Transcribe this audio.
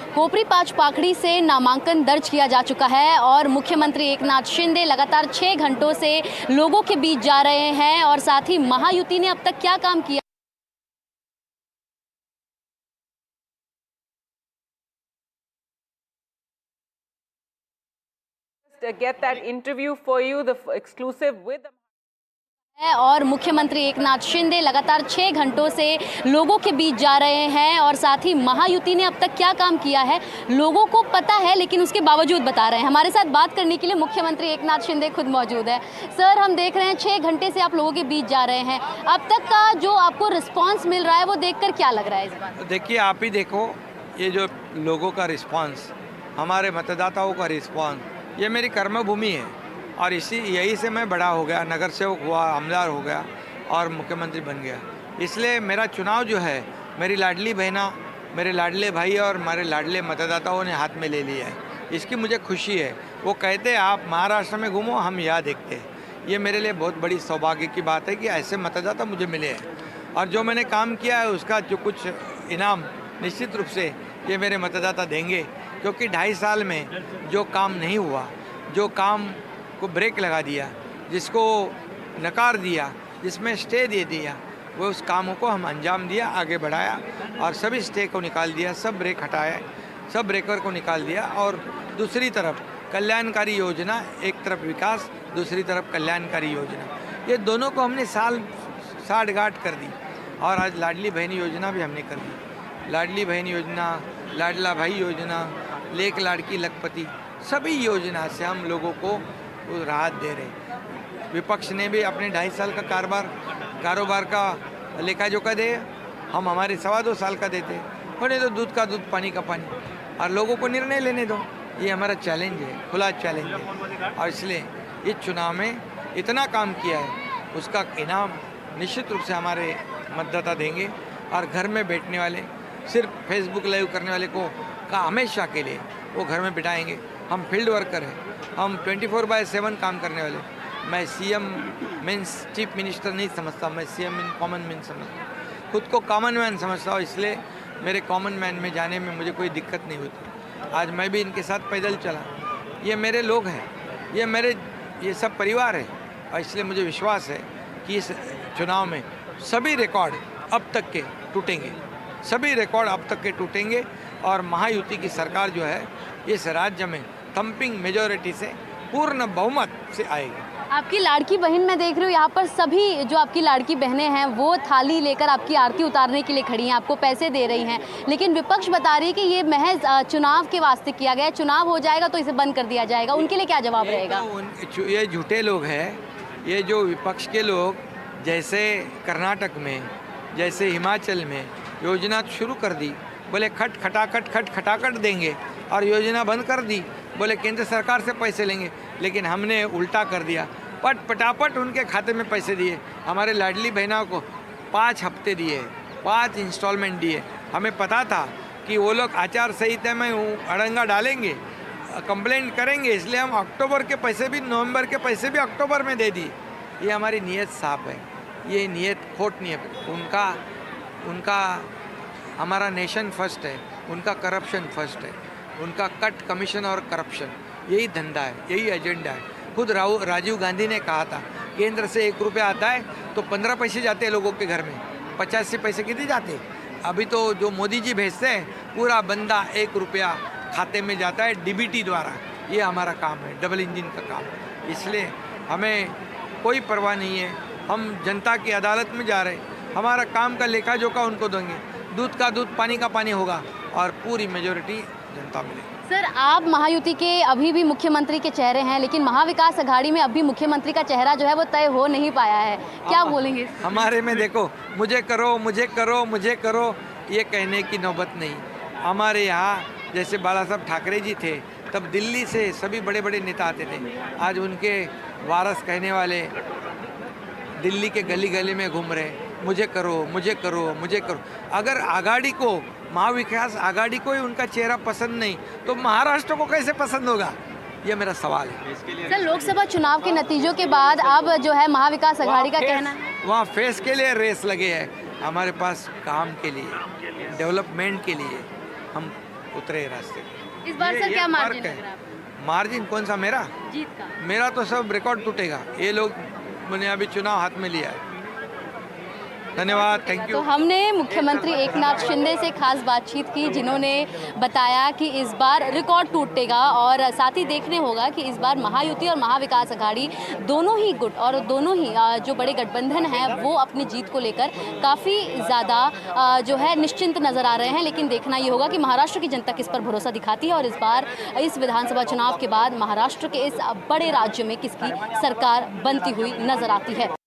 कोपरी पाचपाखड़ी से नामांकन दर्ज किया जा चुका है और मुख्यमंत्री एकनाथ शिंदे लगातार 6 घंटों से लोगों के बीच जा रहे हैं और साथ ही महायुति ने अब तक क्या काम किया। Get that interview for you, the exclusive with और मुख्यमंत्री एकनाथ शिंदे लगातार 6 घंटों से लोगों के बीच जा रहे हैं और साथ ही महायुति ने अब तक क्या काम किया है लोगों को पता है, लेकिन उसके बावजूद बता रहे हैं। हमारे साथ बात करने के लिए मुख्यमंत्री एकनाथ शिंदे खुद मौजूद है। सर, हम देख रहे हैं 6 घंटे से आप लोगों के बीच जा रहे हैं, अब तक का जो आपको रिस्पॉन्स मिल रहा है वो देखकर क्या लग रहा है इस बार? देखिए, आप ही देखो, ये जो लोगों का रिस्पॉन्स, हमारे मतदाताओं का रिस्पॉन्स, ये मेरी कर्मभूमि है और यही से मैं बड़ा हो गया, नगर सेवक हुआ, आमदार हो गया और मुख्यमंत्री बन गया। इसलिए मेरा चुनाव जो है मेरी लाडली बहना, मेरे लाडले भाई और हमारे लाडले मतदाताओं ने हाथ में ले लिया है। इसकी मुझे खुशी है। वो कहते हैं आप महाराष्ट्र में घूमो, हम यहाँ देखते हैं। ये मेरे लिए बहुत बड़ी सौभाग्य की बात है कि ऐसे मतदाता मुझे मिले हैं और जो मैंने काम किया है उसका जो कुछ इनाम निश्चित रूप से ये मेरे मतदाता देंगे, क्योंकि 2.5 साल में जो काम नहीं हुआ, जो काम को ब्रेक लगा दिया, जिसको नकार दिया, जिसमें स्टे दे दिया, वो उस कामों को हम अंजाम दिया, आगे बढ़ाया और सभी स्टे को निकाल दिया, सब ब्रेक हटाया, सब ब्रेकर को निकाल दिया और दूसरी तरफ कल्याणकारी योजना, एक तरफ विकास, दूसरी तरफ कल्याणकारी योजना, ये दोनों को हमने साठ गांठ कर दी। और आज लाडली बहन योजना भी हमने कर दी। लाडली बहन योजना, लाडला भाई योजना, लेक लाड़की लखपति, सभी योजना से हम लोगों को राहत दे रहे हैं। विपक्ष ने भी अपने 2.5 साल का कारोबार का लेखा जोखा दे, हम हमारे 2.25 साल का देते, और नहीं तो दूध का दूध, पानी का पानी, और लोगों को निर्णय लेने दो। ये हमारा चैलेंज है, खुला चैलेंज है और इसलिए इस चुनाव में इतना काम किया है, उसका इनाम निश्चित रूप से हमारे मतदाता देंगे। और घर में बैठने वाले, सिर्फ फेसबुक लाइव करने वाले को का हमेशा के लिए वो घर में बिठाएंगे। हम फील्ड वर्कर हैं, हम 24/7 काम करने वाले। मैं सीएम मीन्स चीफ मिनिस्टर नहीं समझता, मैं सीएम इन कॉमन मैन समझता हूँ, खुद को कॉमन मैन समझता हूँ। इसलिए मेरे कॉमन मैन में जाने में मुझे कोई दिक्कत नहीं होती। आज मैं भी इनके साथ पैदल चला, ये मेरे लोग हैं, ये सब परिवार है और इसलिए मुझे विश्वास है कि इस चुनाव में सभी रिकॉर्ड अब तक के टूटेंगे, सभी रिकॉर्ड अब तक के टूटेंगे और महायुति की सरकार जो है इस राज्य में थम्पिंग मेजॉरिटी से, पूर्ण बहुमत से आएगी। आपकी लाड़की बहन मैं देख रही हूँ, यहाँ पर सभी जो आपकी लाड़की बहनें हैं वो थाली लेकर आपकी आरती उतारने के लिए खड़ी हैं, आपको पैसे दे रही हैं, लेकिन विपक्ष बता रही है कि ये महज चुनाव के वास्ते किया गया है, चुनाव हो जाएगा तो इसे बंद कर दिया जाएगा। उनके लिए क्या जवाब रहेगा? ये झूठे लोग हैं, ये जो विपक्ष के लोग, जैसे कर्नाटक में, जैसे हिमाचल में योजना शुरू कर दी, बोले खटाखट देंगे और योजना बंद कर दी, बोले केंद्र सरकार से पैसे लेंगे, लेकिन हमने उल्टा कर दिया, पटापट उनके खाते में पैसे दिए। हमारे लाडली बहनों को 5 हफ्ते दिए, 5 इंस्टॉलमेंट दिए। हमें पता था कि वो लोग आचार संहिता में अड़ंगा डालेंगे, कंप्लेंट करेंगे, इसलिए हम अक्टूबर के पैसे भी, नवंबर के पैसे भी अक्टूबर में दे दिए। ये हमारी नीयत साफ है, ये नीयत खोट नहीं है। उनका हमारा नेशन फर्स्ट है, उनका करप्शन फर्स्ट है, उनका कट कमीशन और करप्शन, यही धंधा है, यही एजेंडा है। खुद राजीव गांधी ने कहा था, केंद्र से 1 रुपया आता है तो 15 पैसे जाते हैं लोगों के घर में, 85 पैसे कितने जाते? अभी तो जो मोदी जी भेजते हैं, पूरा बंदा 1 रुपया खाते में जाता है डीबीटी द्वारा। ये हमारा काम है, डबल इंजन का काम। इसलिए हमें कोई परवाह नहीं है, हम जनता की अदालत में जा रहे हैं, हमारा काम का लेखा जोखा उनको देंगे, दूध का दूध, पानी का पानी होगा और पूरी मेजॉरिटी जनता मिलेगी। सर, आप महायुति के अभी भी मुख्यमंत्री के चेहरे हैं, लेकिन महाविकास अघाड़ी में अभी मुख्यमंत्री का चेहरा जो है वो तय हो नहीं पाया है, क्या बोलेंगे? हमारे में देखो, मुझे करो ये कहने की नौबत नहीं। हमारे यहाँ जैसे बाला साहब ठाकरे जी थे, तब दिल्ली से सभी बड़े बड़े नेता आते थे। आज उनके वारस कहने वाले दिल्ली के गली गली में घूम रहे, मुझे करो। अगर आघाड़ी को, महाविकास आघाड़ी को ही उनका चेहरा पसंद नहीं तो महाराष्ट्र को कैसे पसंद होगा? ये मेरा सवाल है। सर, लोकसभा चुनाव के नतीजों के बाद अब जो है महाविकास अघाड़ी का कहना है, वहाँ फेस के लिए रेस लगे हैं, हमारे पास काम के लिए, डेवलपमेंट के लिए हम उतरे रास्ते पे। इस बार ये- सर ये क्या फर्क मार्जिन है। लग रहा है आपको? मार्जिन कौन सा मेरा? जीत का मेरा तो सब रिकॉर्ड टूटेगा। ये लोग मैंने अभी चुनाव हाथ में लिया है। धन्यवाद, थैंक तो यू। हमने मुख्यमंत्री एकनाथ शिंदे से खास बातचीत की, जिन्होंने बताया कि इस बार रिकॉर्ड टूटेगा और साथ ही देखने होगा कि इस बार महायुति और महाविकास अघाड़ी दोनों ही गुट और दोनों ही जो बड़े गठबंधन हैं वो अपनी जीत को लेकर काफ़ी ज़्यादा जो है निश्चिंत नज़र आ रहे हैं। लेकिन देखना ये होगा कि महाराष्ट्र की जनता किस पर भरोसा दिखाती है और इस बार इस विधानसभा चुनाव के बाद महाराष्ट्र के इस बड़े राज्य में किसकी सरकार बनती हुई नजर आती है।